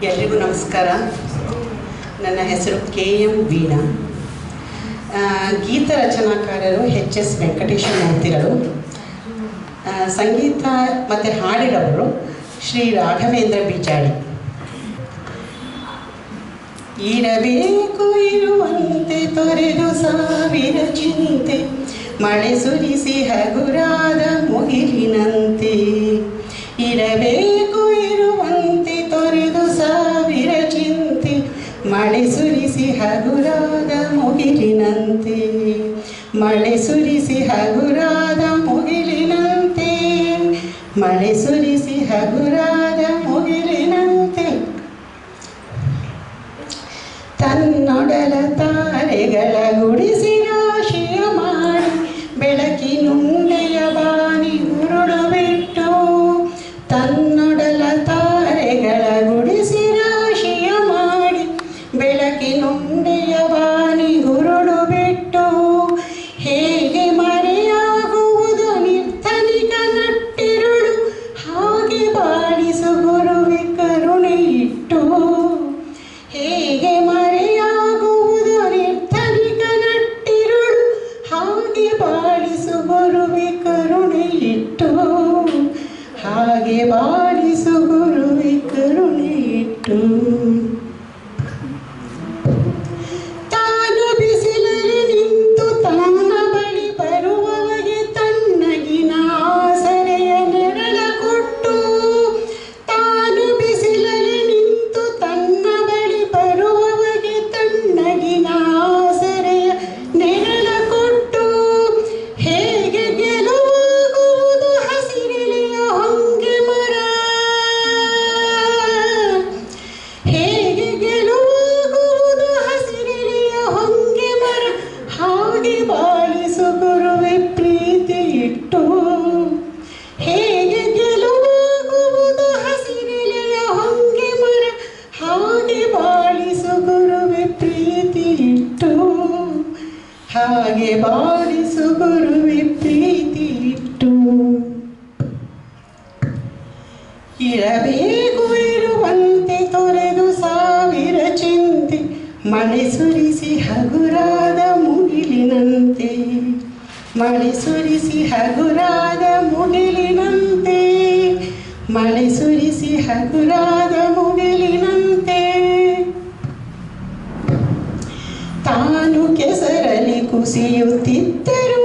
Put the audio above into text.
ಎಲ್ರಿಗೂ ನಮಸ್ಕಾರ. ನನ್ನ ಹೆಸರು KM ವೀಣಾ. ಗೀತ ರಚನಾಕಾರರು HS ವೆಂಕಟೇಶ ಮೂರ್ತಿಗಳು. ಸಂಗೀತ ಮತ್ತು ಹಾಡಿದವರು ಶ್ರೀ ರಾಘವೇಂದ್ರ ಬಿಚಾಡಿ. ಇರಬೇಕು ಇರುವಂತೆ ತೊರೆದು ಸಾವಿರ ಚಿಂತೆ, ಮಳೆ ಸುರಿಸಿ ಹಗುರಾದ ಮುಗಿಲಿನಂತೆ. ಇರಬೇಕು ಇರುವಂತೆ ತೊರೆದು ಸಾವಿರ ಚಿಂತೆ, ಮಳೆ ಸುರಿಸಿ ಹಗುರಾದ ಮುಗಿಲಿನಂತೆ. ಮಳೆ ಸುರಿಸಿ ಹಗುರಾದ ಮುಗಿಲಿನಂತೆ, ಮಳೆ ಸುರಿಸಿ ಹಗುರಾದ ಮುಗಿಲಿನಂತೆ. ತನ್ನೊಡಲ ತಾರೆಗಳ ಗುಡಿಸಿ ರಾಶಿಯ ಮಾಡಿ, ಬೆಳಕಿನುಂಡೆಯ ಬಾನಿ ಉರುಳು ಬಿಟ್ಟು. ತನ್ನೊಡಲ ತಾರೆಗಳ ಗುಡಿಸಿ ರಾಶಿಯ ಮಾಡಿ, ಬೆಳಕಿನುಂಡೆಯ ಬಾನಿ ಉರುಳು ಬಿಟ್ಟು. ಹೇಗೆ ಮರೆಯಾಗುವುದು ನಿರ್ಧನಿಕ ನಟ್ಟಿರುಳು, ಹಾಗೆ ಬಾಳಿಸು ಗುರುವೆ ಕರುಣೆ ಇಟ್ಟು. ಹೇಗೆ ಮರೆಯಾಗುವುದು ನಿರ್ಧನಿಕ ನಟ್ಟಿರುಳು, ಹಾಗೆ ಬಾಳಿಸು ಗುರುವೆ ಕರುಣೆ ಇಟ್ಟು. ಹಾಗೆ ಬಾಳಿಸು ಗುರುವೆ ಕರುಣೆ ಇಟ್ಟು. ತಾನು ಬಿಸಿಲಲ್ಲಿ ನಿಂತು ತನ್ನ ಬಳಿ ಬರುವವಗೆ ತಣ್ಣಗಿನ ಆಸರೆಯ ನೆರಳ ಕೊಟ್ಟು. ತಾನು ಬಿಸಿಲಲ್ಲಿ ನಿಂತು ತನ್ನ ಬಳಿ ಬರುವವಗೆ ತಣ್ಣಗಿನ ಆಸರೆಯ ನೆರಳ ಕೊಟ್ಟು. ಹೇಗೆ ಗೆಲುವಾಗುವುದು ಹಸಿರೆಲೆಯ ಹೊಂಗೆ ಮರ, ಹೇಗೆ ಗೆಲುವಾಗುವುದು ಹಸಿರೆಲೆಯ ಹೊಂಗೆ ಮರ, ಹಾಗೆ ಬಾಳಿಸು ಗುರುವೆ ಪ್ರೀತಿ ಇಟ್ಟು. ಹೇಗೆ ಗೆಲುವಾಗುವುದು ಹಸಿರೆಲೆಯ ಹೊಂಗೆ ಮರ, ಹಾಗೆ ಬಾಳಿಸು ಗುರುವೆ ಪ್ರೀತಿ ಇಟ್ಟು. ಹಾಗೆ ಬಾಳಿಸು ಗುರುವೆ ಪ್ರೀತಿ ಇಟ್ಟು. ಇರಬೇಕು ಇರುವಂತೆ ತೊರೆದು ಸಾವಿರ ಚಿಂತೆ, ಮಳೆ ಸುರಿಸಿ ಹಗುರಾದ ಮುಗಿಲಿನಂತೆ. ಮಳೆ ಸುರಿಸಿ ಹಗುರಾದ ಮುಗಿಲಿನಂತೆ, ಮಳೆ ಸುರಿಸಿ ಹಗುರಾದ ಮುಗಿಲಿನಂತೆ. ತಾನು ಕೆಸರಲ್ಲಿ ಕುಸಿಯುತ್ತಿದ್ದರು